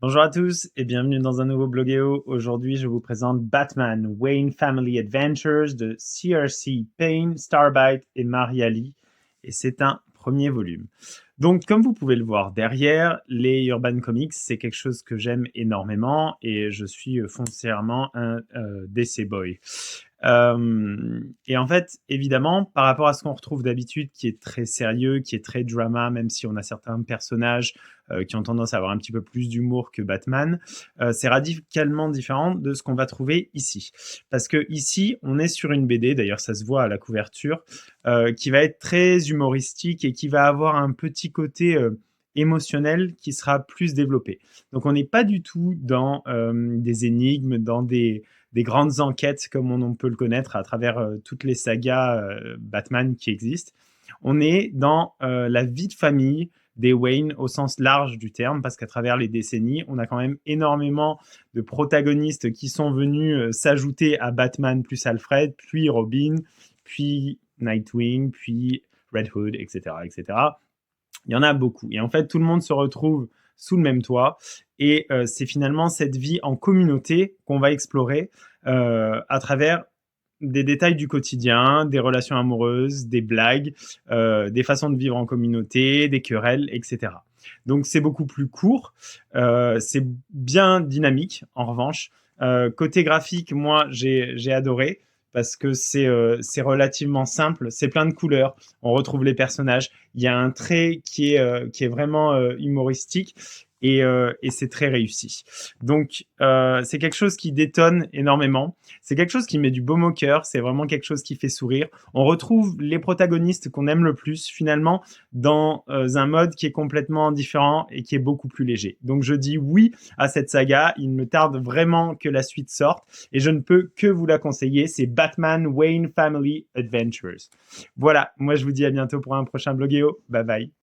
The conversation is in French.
Bonjour à tous et bienvenue dans un nouveau Blogueo. Aujourd'hui, je vous présente Batman Wayne Family Adventures de CRC Payne, Starbite et Mariali. Et c'est un premier volume. Donc, comme vous pouvez le voir derrière, les Urban Comics, c'est quelque chose que j'aime énormément et je suis foncièrement un DC Boy. Et en fait, évidemment, par rapport à ce qu'on retrouve d'habitude, qui est très sérieux, qui est très drama, même si on a certains personnages qui ont tendance à avoir un petit peu plus d'humour que Batman, c'est radicalement différent de ce qu'on va trouver ici. Parce que ici, on est sur une BD, d'ailleurs ça se voit à la couverture, qui va être très humoristique et qui va avoir un petit côté émotionnel qui sera plus développé. Donc on n'est pas du tout dans des énigmes, dans des grandes enquêtes comme on peut le connaître à travers toutes les sagas Batman qui existent. On est dans la vie de famille des Wayne au sens large du terme, parce qu'à travers les décennies, on a quand même énormément de protagonistes qui sont venus s'ajouter à Batman plus Alfred, puis Robin, puis Nightwing, puis Red Hood, etc., etc. Il y en a beaucoup. Et en fait, tout le monde se retrouve sous le même toit. Et c'est finalement cette vie en communauté qu'on va explorer à travers des détails du quotidien, des relations amoureuses, des blagues, des façons de vivre en communauté, des querelles, etc. Donc c'est beaucoup plus court, c'est bien dynamique en revanche. Côté graphique, moi j'ai adoré parce que c'est relativement simple, c'est plein de couleurs, on retrouve les personnages, il y a un trait qui est vraiment humoristique et c'est très réussi. Donc c'est quelque chose qui détonne énormément, c'est quelque chose qui met du baume au cœur, c'est vraiment quelque chose qui fait sourire. On retrouve les protagonistes qu'on aime le plus finalement dans un mode qui est complètement différent et qui est beaucoup plus léger. Donc je dis oui à cette saga, il me tarde vraiment que la suite sorte et je ne peux que vous la conseiller, c'est Batman Wayne Family Adventures. Voilà, moi je vous dis à bientôt pour un prochain Blogueo, bye bye.